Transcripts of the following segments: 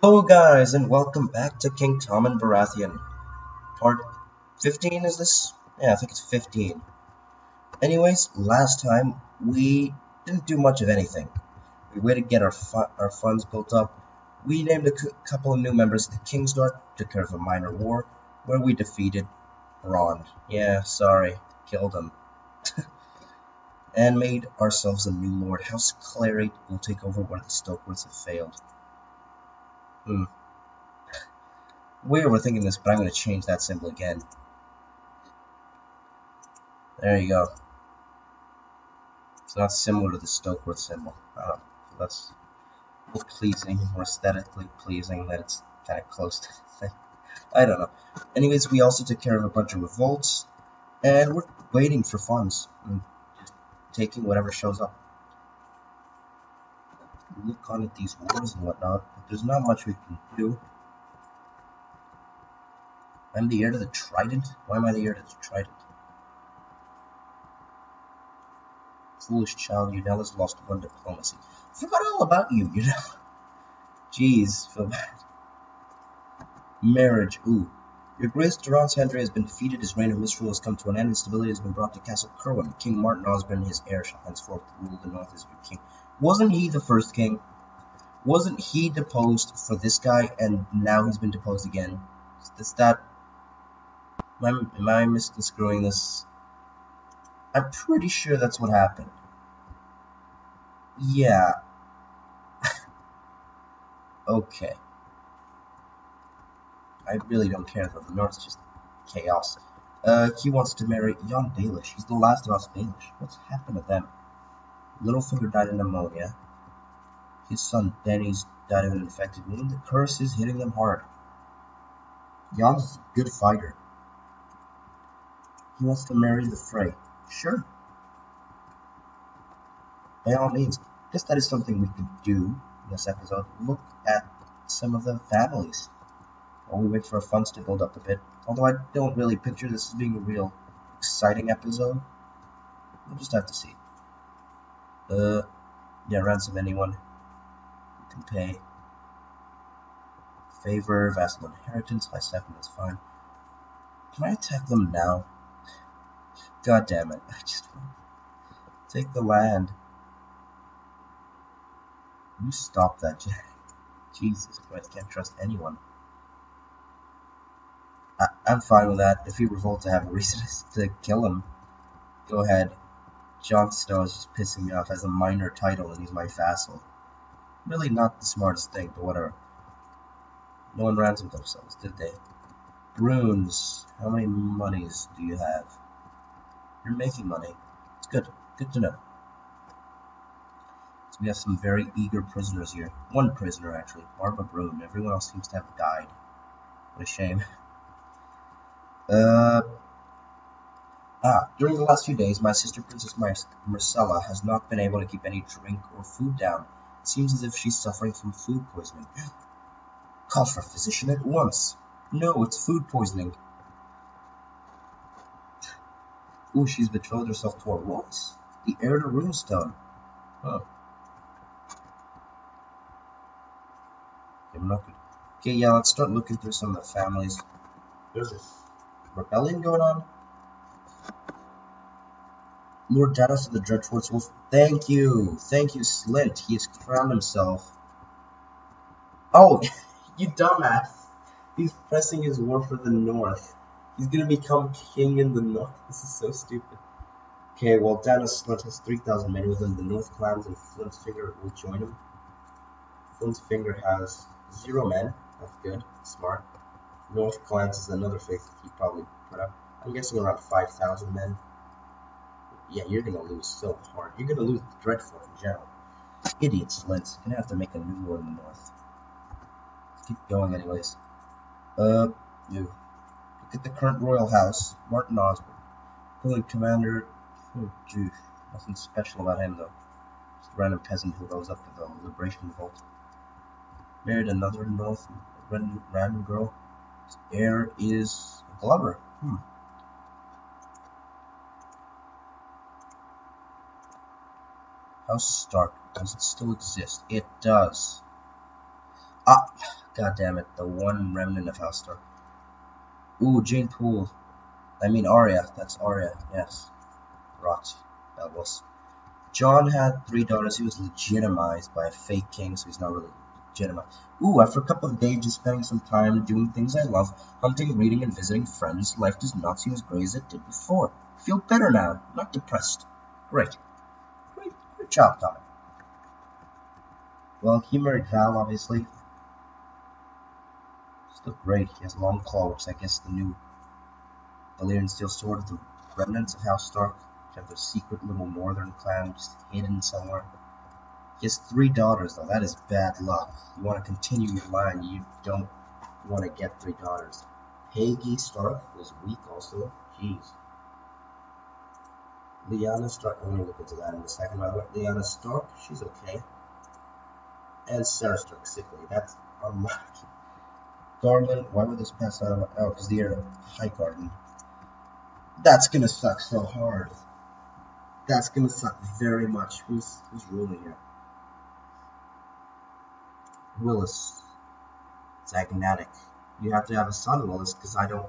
Hello guys, and welcome back to King Tommen Baratheon. Part 15 is this? Yeah, I think it's 15. Anyways, last time we didn't do much of anything. We waited to get our funds built up. We named a couple of new members of the King's Guard, took care of a minor war, where we defeated Brond. Yeah, sorry, killed him. And made ourselves a new lord. House Clarate will take over where the Stokeworths have failed. Way overthinking this, but I'm going to change that symbol again. There you go. It's not similar to the Stokeworth symbol. That's more pleasing, more aesthetically pleasing that it's kind of close to the thing. I don't know. Anyways, we also took care of a bunch of revolts, and we're waiting for funds. And just taking whatever shows up. Look on at these wars and whatnot, but there's not much we can do. I'm the heir to the Trident? Why am I the heir to the Trident? Foolish child, Unella's lost one diplomacy. Forgot all about you, you know. Jeez, feel bad. Marriage, ooh. Your Grace Durrance Henry has been defeated, his reign of misrule has come to an end, and stability has been brought to Castle Kerwin. King Martin Osborne, his heir, shall henceforth rule the north as your king. Wasn't he the first king? Wasn't he deposed for this guy, and now he's been deposed again? Is that... Am I misconstruing this? I'm pretty sure that's what happened. Yeah. Okay. I really don't care though, the North's just chaos. He wants to marry Jon Baelish. He's the last of us Baelish. What's happened to them? Littlefinger died of pneumonia. His son Denny's died of an infected wound. The curse is hitting them hard. Jon's a good fighter. He wants to marry the Frey. Sure. By all means. I guess that is something we could do in this episode. Look at some of the families while we wait for our funds to build up a bit. Although I don't really picture this as being a real exciting episode. We'll just have to see. Yeah, ransom anyone. You can pay. Favor, vassal inheritance, high second, that's fine. Can I attack them now? God damn it, I just want to take the land. You stop that, Jack. Jesus Christ, can't trust anyone. I'm fine with that. If he revolts, to have a reason to kill him. Go ahead. Jon Snow is just pissing me off as a minor title and he's my vassal. Really not the smartest thing, but whatever. No one ransomed themselves, did they? Runes. How many monies do you have? You're making money. It's good. Good to know. So we have some very eager prisoners here. One prisoner, actually. Barbara Brune. Everyone else seems to have died. What a shame. During the last few days, my sister Princess Marcella has not been able to keep any drink or food down. It seems as if she's suffering from food poisoning. Call for a physician at once. No, it's food poisoning. Ooh, she's betrothed herself to a Royce, the heir to Runestone. Huh. Okay, yeah, let's start looking through some of the families. There's a rebellion going on. Lord Janos of the Dreadforts Wolf. Thank you, Slint. He has crowned himself. Oh, you dumbass. He's pressing his war for the North. He's gonna become king in the North. This is so stupid. Okay, well, Janos Slint has 3,000 men with him. The North clans and Flint's Finger will join him. Flint's Finger has 0 men. That's good. Smart. North clans is another fig he probably put up. I'm guessing around 5,000 men. Yeah, you're gonna lose so hard. You're gonna lose the Dreadfort in general. Idiot Slint's gonna have to make a new war in the North. Let's keep going anyways. Look at the current royal house. Martin Osborne. Pulling commander. Oh, geez. Nothing special about him though. Just a random peasant who rose up to the liberation revolt. Married another North random girl. His heir is a Glover. House Stark. Does it still exist? It does. Ah, god damn it, the one remnant of House Stark. Ooh, Jane Poole. I mean Arya, that's Arya, yes. Rot. That was. John had 3 daughters. He was legitimized by a fake king, so he's not really legitimate. Ooh, after a couple of days just spending some time doing things I love, hunting, reading, and visiting friends, life does not seem as gray as it did before. I feel better now, not depressed. Great. Great job, Tommen. Well, he married Val, obviously. Still great. He has long claw, which I guess the new Valyrian steel sword of the remnants of House Stark. Which have their secret little northern clan just hidden somewhere. He has 3 daughters, though. That is bad luck. You want to continue your line, you don't want to get 3 daughters. Peggy Stark was weak also. Jeez. Lyanna Stark, I'm going to look into that in a second, by the way. Lyanna Stark, she's okay. And Sarah Stark, sickly. That's unlucky. Garland, why would this pass out of my... Oh, because the air High Garden. That's going to suck so hard. That's going to suck very much. Who's ruling here? Willis. Zagnatic. You have to have a son, Willis, because I don't...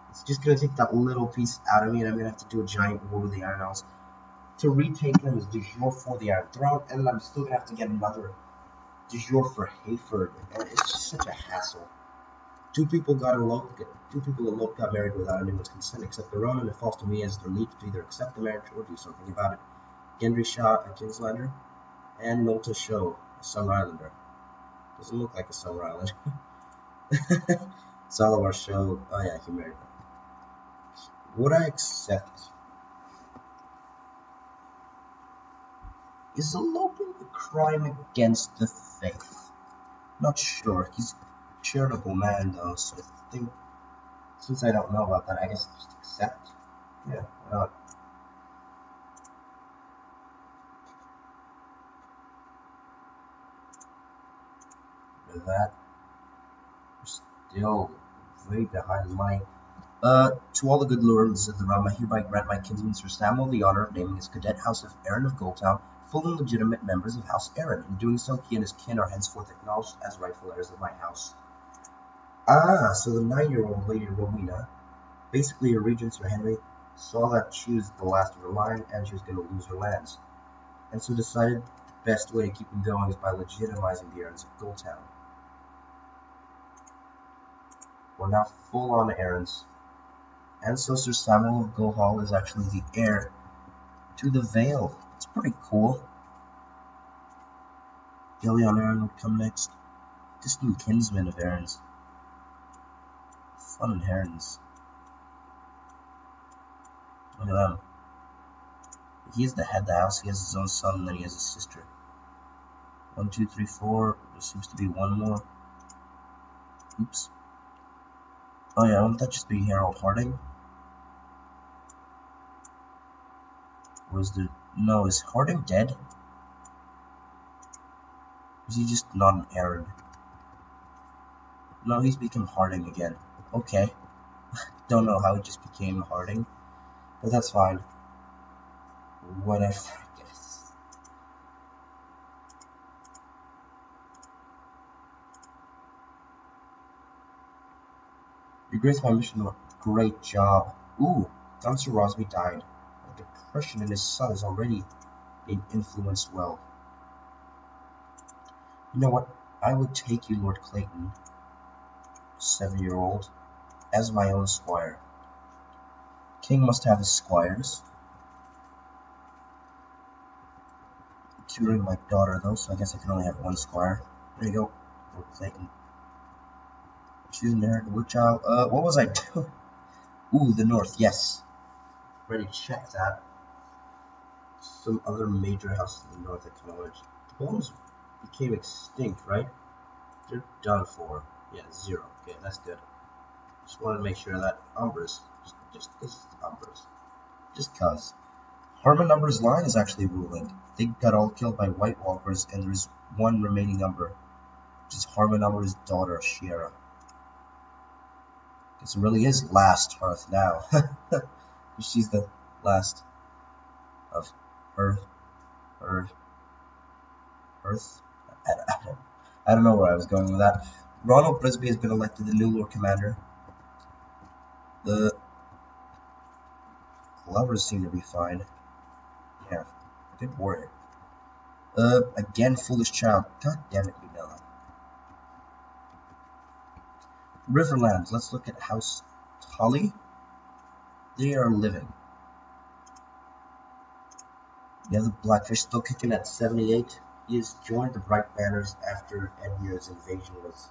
It's just going to take that little piece out of me, and I'm going to have to do a giant war with the Iron Isles. To retake them is du jour for the Iron Throne, and I'm still going to have to get another du jour for Hayford. And it's just such a hassle. Two people got married without anyone's consent except their own, and it falls to me as their lead to either accept the marriage or do something about it. Gendry Shaw, a Kingslander, and Nolta Show, a Summer Islander. Doesn't look like a Summer Islander. Zalawar Show, oh yeah, he married her. Would I accept? Is eloping a crime against the faith? Not sure. He's a charitable man, though, so I think, since I don't know about that, I guess just accept. Yeah, why not? With that, we're still way behind money. To all the good lords of the realm, I hereby grant my kinsman Sir Samuel the honor of naming his cadet house of Arryn of Goldtown full and legitimate members of House Arryn. In doing so, he and his kin are henceforth acknowledged as rightful heirs of my house. Ah, so the 9-year-old Lady Rowena, basically her regent Sir Henry, saw that she was the last of her line and she was going to lose her lands, and so decided the best way to keep them going is by legitimizing the Arryns of Goldtown. We're now full on Arryns. And so Sir Samuel of Goldhall is actually the heir to the Vale. It's pretty cool. Gillion Arryn would come next. Distant kinsman of Arryn's. Fun inheritance. Look at them. He is the head of the house. He has his own son, and then he has a sister. 1, 2, 3, 4. There seems to be one more. Oops. Oh yeah, wouldn't that just be Harold Harding? Or is there... No, is Harding dead? Is he just not an Arryn? No, he's become Harding again. Okay. Don't know how he just became Harding, but that's fine. Whatever, I guess. You graced my mission. Great job. Ooh, Sir Rosby died. Depression in his son is already being influenced well. You know what? I would take you, Lord Clayton, 7-year-old, as my own squire. King must have his squires. Tutoring my daughter, though, so I guess I can only have one squire. There you go, Lord Clayton. She's an inherited wood child. What was I doing? Ooh, the north, yes. Already checked that. Some other major houses in the north I kind of wanted. The Bones became extinct, right? They're done for. Yeah, 0. Okay, that's good. Just wanted to make sure that Umbers, just Umbers, just cause. Harmon Umber's line is actually ruling. They got all killed by White Walkers, and there's one remaining Umber, which is Harmon Umber's daughter, Shiera. Guess it really is last Hearth now. She's the last of Earth. I don't know where I was going with that. Ronald Brisby has been elected the new Lord Commander. The lovers seem to be fine. Yeah, good warrior. Again, foolish child. God damn it, you know that. Riverlands. Let's look at House Tully. They are living. Yeah, the Blackfish still kicking at 78. He has joined the Bright Banners after Edmure's invasion was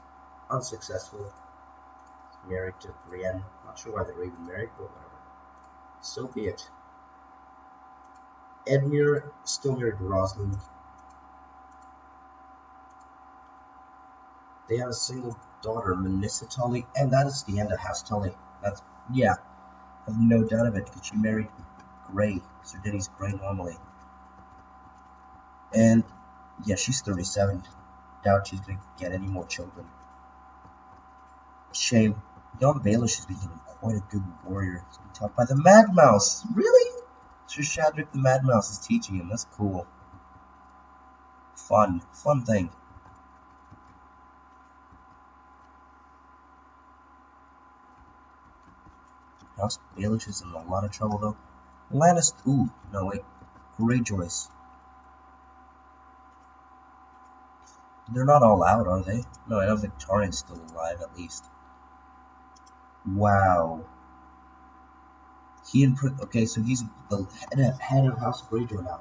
unsuccessful. He's married to Brienne. Not sure why they were even married, but whatever. So be it. Edmure still married to Rosalind. They have a single daughter, Melissa Tully, and that is the end of House Tully. That's, yeah, I have no doubt of it, because she married Grey, Sir Dennis Grey normally. And, yeah, she's 37. Doubt she's going to get any more children. Shame. Young Baelish is becoming quite a good warrior. He's being taught by the Mad Mouse. Really? Sir Shadrick the Mad Mouse is teaching him. That's cool. Fun thing. House Baelish is in a lot of trouble though. Lannister. Ooh, no wait. Greyjoys. They're not all out, are they? No, I know Victorian's still alive at least. Wow. Okay, so he's the head of House Greyjoy now.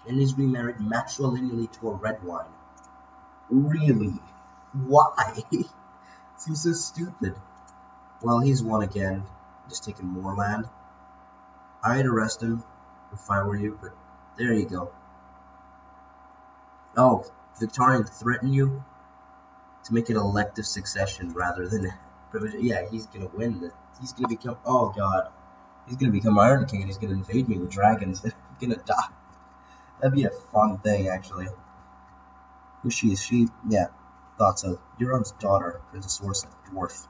And he's remarried matrilineally to a red wine. Really? Why? Seems so stupid. Well, he's won again. Just taking more land. I'd arrest him if I were you, but there you go. Oh, Victorian threatened you to make it elective succession rather than privilege. Yeah, he's gonna win. He's gonna become. Oh God, he's gonna become Iron King and he's gonna invade me with dragons. I'm gonna die. That'd be a fun thing, actually. Who she is? She, yeah, thought so. Euron's daughter, Princess Orsa, dwarf.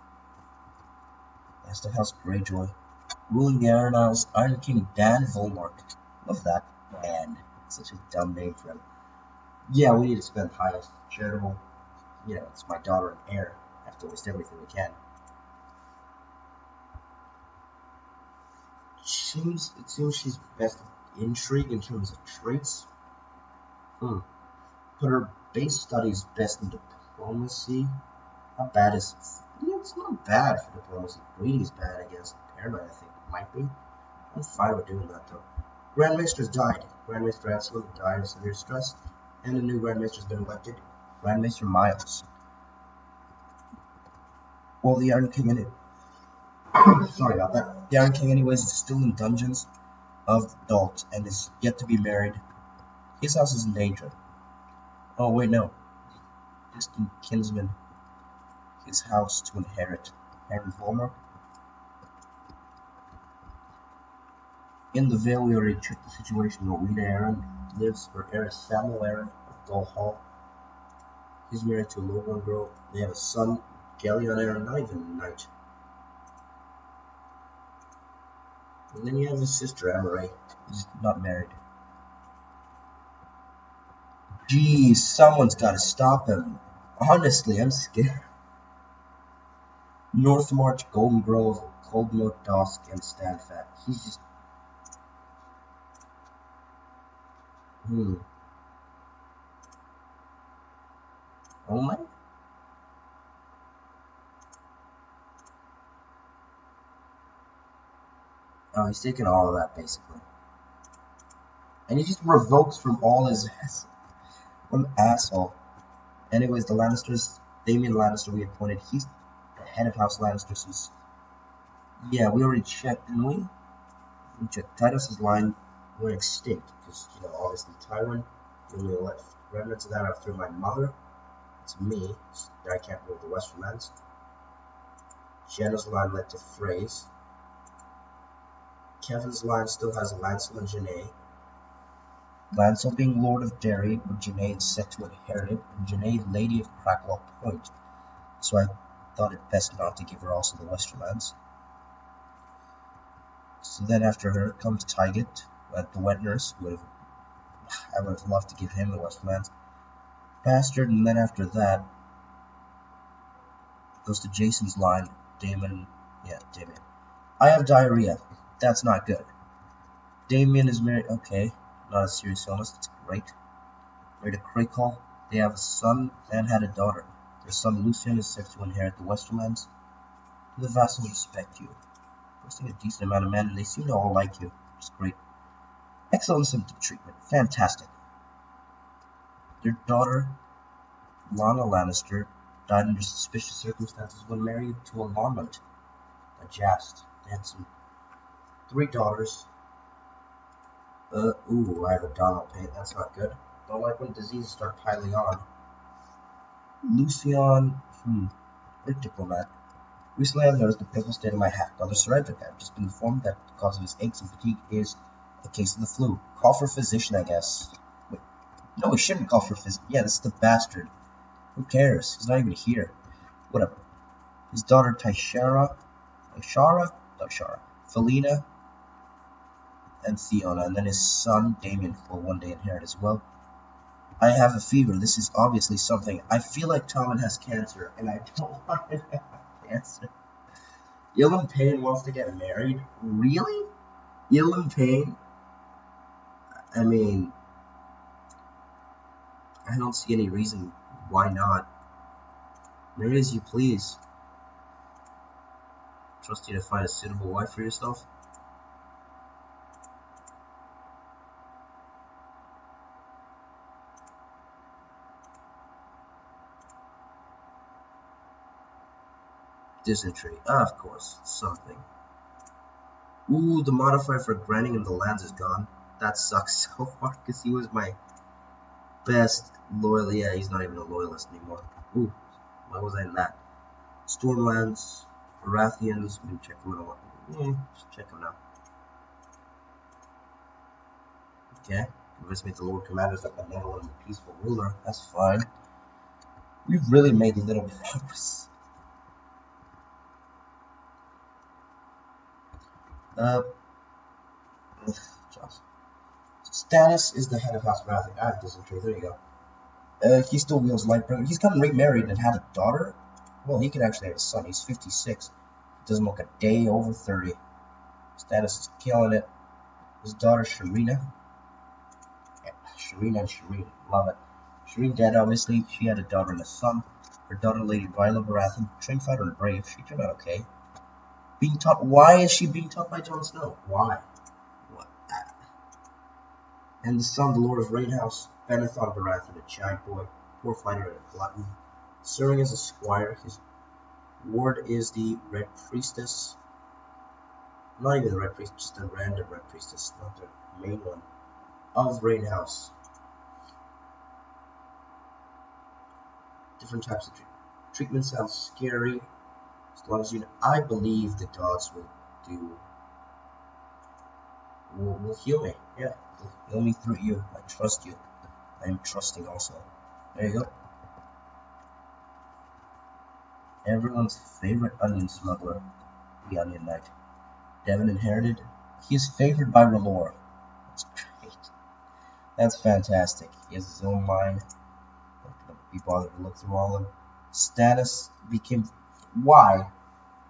Last of House Greyjoy. Ruling the Iron Isles, Iron King Dan Volmark. Love that. Dan. Such a dumb name for him. Yeah, we need to spend highest charitable. You know, it's my daughter and heir. I have to waste everything we can. It seems she's best at intrigue in terms of traits. But her base studies best in diplomacy. How bad is... Yeah, it's not bad for diplomacy. Breeding is bad, I guess. Paranoid, I think, might be. I'm fine with doing that, though. Grand Maester's died. Grand Maester Absalom died of severe stress. And a new Grand Maester's been elected. Grand Maester Miles. Well, the Iron King in it... Sorry about that. The Iron King, anyways, is still in dungeons of Dalt and is yet to be married. His house is in danger. Oh, wait, no. Distant kinsman. His house to inherit. Aaron Volmark. In the Vale, we already checked the situation. Rowena Aaron lives for heir Samuel Aaron of Dull Hall. He's married to a lowborn girl. They have a son, Galleon Aaron, not even a knight. And then you have his sister, Amaray. He's not married. Jeez, someone's got to stop him. Honestly, I'm scared. North March, Golden Grove, Coldmoat, Dusk, and Stanfat. He's just... Oh my... Oh, he's taking all of that, basically. And he just revokes from all his... What an asshole. Anyways, the Lannisters... Daemon Lannister we appointed. He's the head of House Lannister since... Yeah, we already checked, didn't we? We checked. Titus's line went extinct. Because, you know, obviously Tywin... The only left remnants of that are through my mother. It's me. I can't rule the Western lands. Jenna's line led to Freys. Kevin's line still has Lancel and Janae. Lancel being Lord of Derry, but Janae is set to inherit it, and Janae Lady of Cracklock Point. So I thought it best not to give her also the Western lands. So then after her comes Tyget, the wet nurse, I would have loved to give him the Western lands. bastard, and then after that goes to Jason's line. Damon, yeah, Damon. I have diarrhea. That's not good. Damien is married. Okay, not a serious illness. That's great. Married a Crakehall. They have a son and had a daughter. Their son Lucian is set to inherit the Westerlands. Do the vassals respect you? Posting a decent amount of men, and they seem to all like you. It's great. Excellent symptom treatment. Fantastic. Their daughter, Lana Lannister, died under suspicious circumstances when married to a Lormont, a Jast. They had 3 daughters. Ooh, I have a Donald paint. That's not good. Don't like when diseases start piling on. Lucian, great diplomat. Recently I've noticed the pitiful state of my half-brother Sir Edric. I've just been informed that the cause of his aches and fatigue is a case of the flu. Call for a physician, I guess. Wait, no, we shouldn't call for a physician. Yeah, this is the bastard. Who cares? He's not even here. Whatever. His daughter Tishara, Felina, and Theona, and then his son Damien will one day inherit as well. I have a fever. This is obviously something. I feel like Tommen has cancer, and I don't want him to have cancer. Ilyn Payne wants to get married? Really? Ilyn Payne? I mean, I don't see any reason why not. Marry as you please. Trust you to find a suitable wife for yourself. Dysentery. Of course. Something. Ooh, the modifier for granting him the lands is gone. That sucks so hard because he was my best loyal. Yeah, he's not even a loyalist anymore. Ooh, why was I in that? Stormlands, Baratheons. Let me check them out. Just check them now. Okay. Convince me the Lord Commander's a benevolent and peaceful ruler. That's fine. We've really made little progress. Stannis is the head of House Baratheon. I have dysentery. There you go. He still wields Lightbringer. He's gotten remarried and had a daughter. Well, he could actually have a son. He's 56. He doesn't look a day over 30. Stannis is killing it. His daughter Sharina. Yeah, Sharina and Shireen. Love it. Shireen dead, obviously. She had a daughter and a son. Her daughter, Lady Viola Baratheon, trained fighter and brave. She turned out okay. Being taught. Why is she being taught by Jon Snow? Why? What? And the son, the Lord of Rainhouse, Benathon Baratheon, a giant boy, poor fighter and a glutton. Serving as a squire, his ward is the Red Priestess. Not even the Red Priestess, just a random Red Priestess, not the main one. Of Rainhouse. Different types of treatment sounds scary. As long as you know, I believe the dogs will heal me. Yeah, will heal me through you. I trust you. I am trusting also. There you go. Everyone's favorite onion smuggler, the Onion Knight. Devon inherited. He is favored by R'hllor. That's great. That's fantastic. He has his own line. Not gonna be bothered to look through all of them. Stannis became. Why?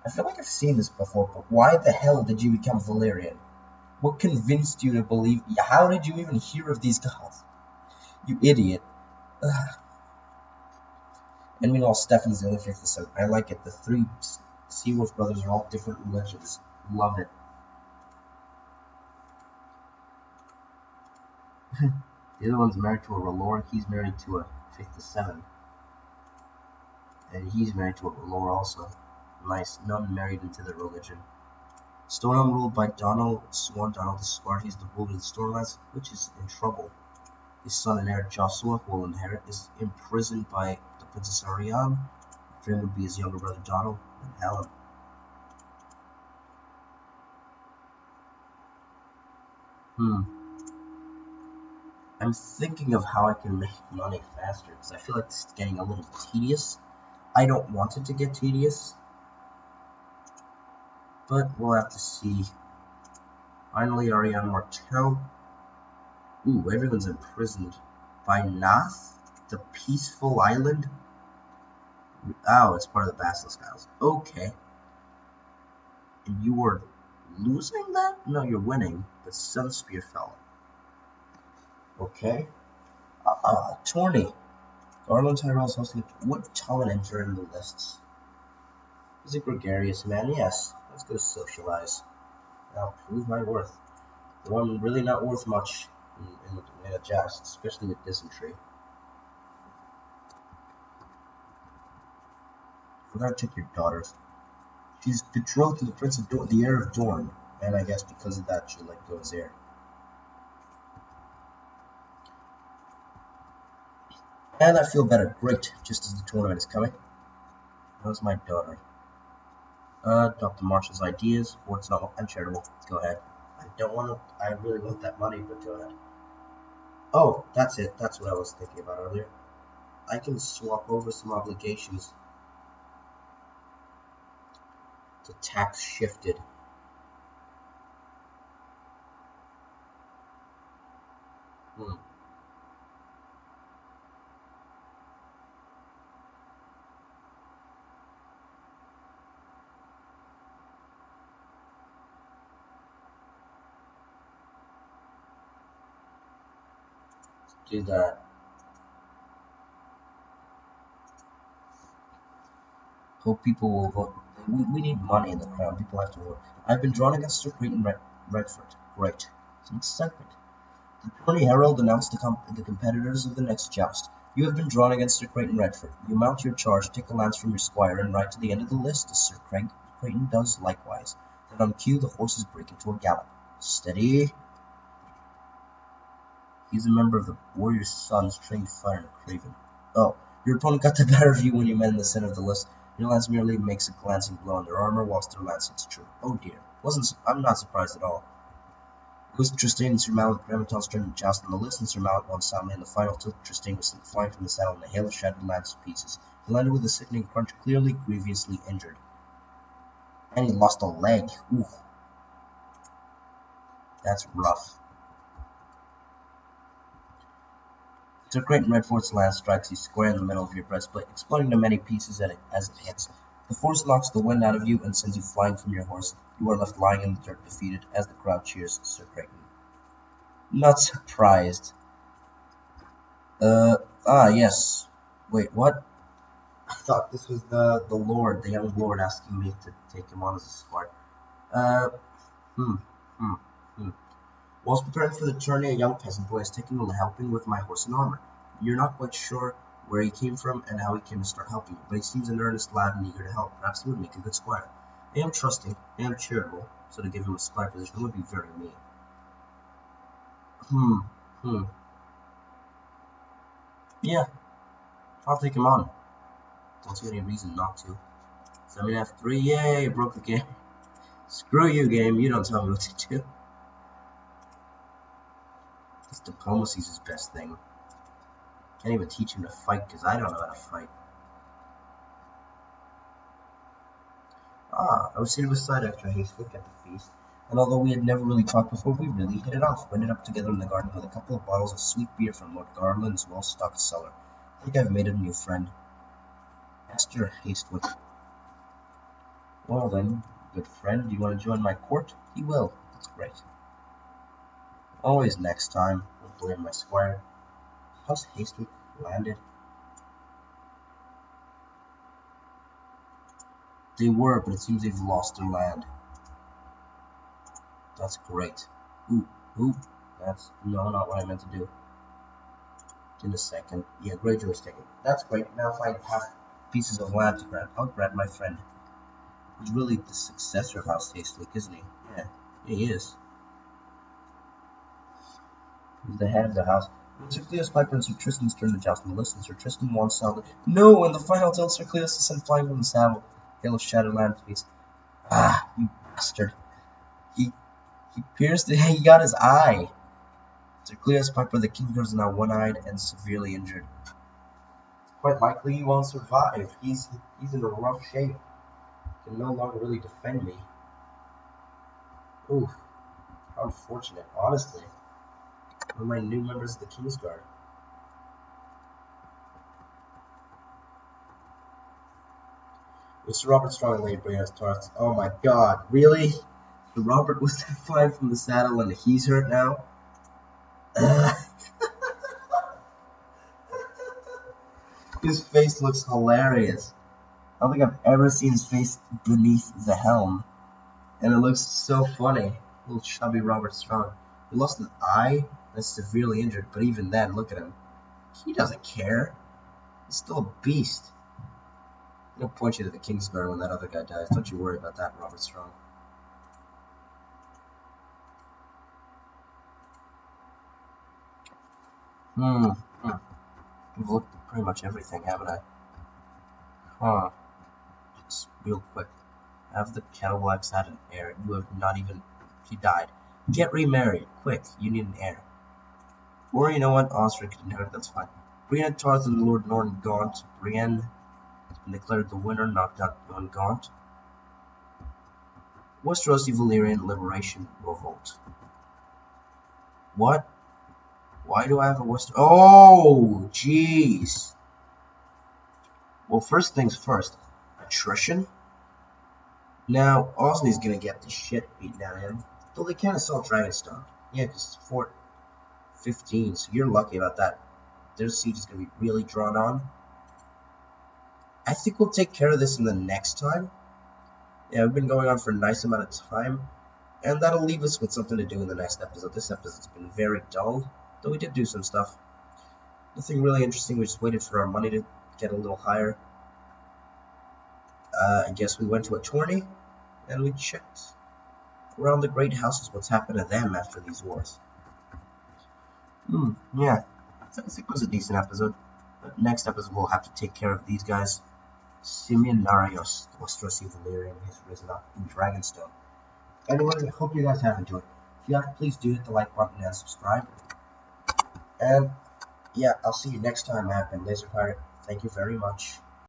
I feel like I've seen this before, but why the hell did you become Valyrian? What convinced you to believe? How did you even hear of these gods? You idiot. Ugh. And meanwhile, Stefan's the only fifth son. I like it. The 3 Seaworth brothers are all different religions. Love it. The other one's married to a R'hllor. He's married to a 5th of 7. And he's married to a R'hllor also. Nice. None married into their religion. Stormland ruled by Donald, Swan Donald the Smart. He's the ruler of the Stormlands, which is in trouble. His son and heir Joshua, who will inherit, is imprisoned by the Princess Arianne. After him would be his younger brother Donald and Helen. I'm thinking of how I can make money faster, because I feel like this is getting a little tedious. I don't want it to get tedious, but we'll have to see. Finally, Arianne Martell. Ooh, everyone's imprisoned by Nath. The Peaceful Island? Oh, it's part of the Basilisk Isles. Okay. And you were losing that? No, you're winning. The Sunspear fell. Okay. Tourney. Garland Tyrell's hosting. Would Tommen enter in the lists? He's a gregarious man, yes. Let's go socialize. I'll prove my worth. Though I'm really not worth much in a joust, especially with dysentery. Forgot to take your daughters. She's betrothed to the Prince of Dorne, the heir of Dorne, and I guess because of that, she'll let go as heir. And I feel better. Great, just as the tournament is coming. How's my daughter? Adopt the Marshal's ideas, or it's not uncharitable. Go ahead. I really want that money, but go ahead. Oh, that's it. That's what I was thinking about earlier. I can swap over some obligations to tax shifted. Do that. Hope people will vote. We need money in the crown. People have to vote. I've been drawn against Sir Creighton Redford. Great. Some excitement. The Tourney Herald announced the competitors of the next joust. You have been drawn against Sir Creighton Redford. You mount your charge, take a lance from your squire, and ride to the end of the list, as Sir Creighton does likewise. Then on cue, the horses break into a gallop. Steady. He's a member of the Warrior's Sons, trained fighter and craven. Oh, your opponent got the better of you when you met in the center of the list. Your lance merely makes a glancing blow on their armor, whilst their lance hits true. Oh dear. I'm not surprised at all. It was Tristane and Sir Mallet Gramaton's turn to joust on the list, and Sir Mallet won soundly in the final till Tristane was sent flying from the saddle in a hail of shattered lance pieces. He landed with a sickening crunch, clearly grievously injured. And he lost a leg. Ooh. That's rough. Sir Creighton Redford's lance strikes you square in the middle of your breastplate, exploding to many pieces as it hits. The force knocks the wind out of you and sends you flying from your horse. You are left lying in the dirt, defeated, as the crowd cheers Sir Creighton. Not surprised. Yes. Wait, what? I thought this was the young lord asking me to take him on as a squire. Whilst preparing for the tourney, a young peasant boy is taking a helping with my horse and armor. You're not quite sure where he came from and how he came to start helping you, but he seems an earnest lad and eager to help. Perhaps he would make a good squire. I am trusting, I am charitable, so to give him a squire position would be very mean. Yeah, I'll take him on. Don't see any reason not to. 7.5-3, yay, I broke the game. Screw you, game, you don't tell me what to do. His diplomacy's his best thing. Can't even teach him to fight because I don't know how to fight. I was seated beside Extra Hastewick at the feast, and although we had never really talked before, we really hit it off. We ended up together in the garden with a couple of bottles of sweet beer from Lord Garland's well-stocked cellar. I think I've made a new friend. Esther Hastewick. Well then, good friend, do you want to join my court? He will. That's great. Always next time. Don't blame my squire. How's Hastewick landed? They were, but it seems they've lost their land. That's great. Ooh, that's not what I meant to do. In a second. Yeah, Greyjoy's taken. That's great. Now if I have pieces of land to grab, I'll grab my friend. He's really the successor of House Hastewick, isn't he? Yeah, he is. He's the head of the house. Sir Cleo's Piper and Sir Tristan's turn to joust on the list, and Sir Tristan won soundly. No! And the final till Sir Cleo's is sent flying from the saddle. Hail of shattered land piece. Ah, you bastard. He pierced it. He got his eye. Sir Cleo's Piper, the king, is now one-eyed and severely injured. It's quite likely he won't survive. He's in a rough shape. He can no longer really defend me. Oof. How unfortunate, honestly. One of my new members of the Kingsguard. It's Robert Strong late Brianna's Tarth. Oh my god, really? Robert was flying from the saddle and he's hurt now? His face looks hilarious. I don't think I've ever seen his face beneath the helm. And it looks so funny. Little chubby Robert Strong. He lost an eye and is severely injured, but even then, look at him. He doesn't care. He's still a beast. I'm gonna point you to the Kingsguard when that other guy dies. Don't you worry about that, Robert Strong. I've looked at pretty much everything, haven't I? Huh. Just real quick. Have the Kettleblack's had an heir? You have not even... He died. Get remarried. Quick. You need an heir. Or, you know what? Osric can inherit. That's fine. Brienne Tarth and Lord Norton Gaunt. Brienne has been declared the winner. Knocked out Norton Gaunt. Westeros Valyrian Liberation Revolt. What? Why do I have a Westeros? Oh, jeez. Well, first things first. Attrition? Now, Osney's gonna get the shit beaten out of him. Though they can't assault Dragonstone. Yeah, because it's Fort 15, so you're lucky about that. Their siege is gonna be really drawn on. I think we'll take care of this in the next time. Yeah, we've been going on for a nice amount of time. And that'll leave us with something to do in the next episode. This episode's been very dull. Though we did do some stuff. Nothing really interesting, we just waited for our money to get a little higher. I guess we went to a tourney, and we checked around the great houses what's happened to them after these wars. Yeah. I think it was a decent episode. But next episode we'll have to take care of these guys. Simeon Narios, Westeros Valyrian, has risen up in Dragonstone. Anyway, I hope you guys have enjoyed. If you have, please do hit the like button and subscribe. And yeah, I'll see you next time. I have been Laser Pirate. Thank you very much.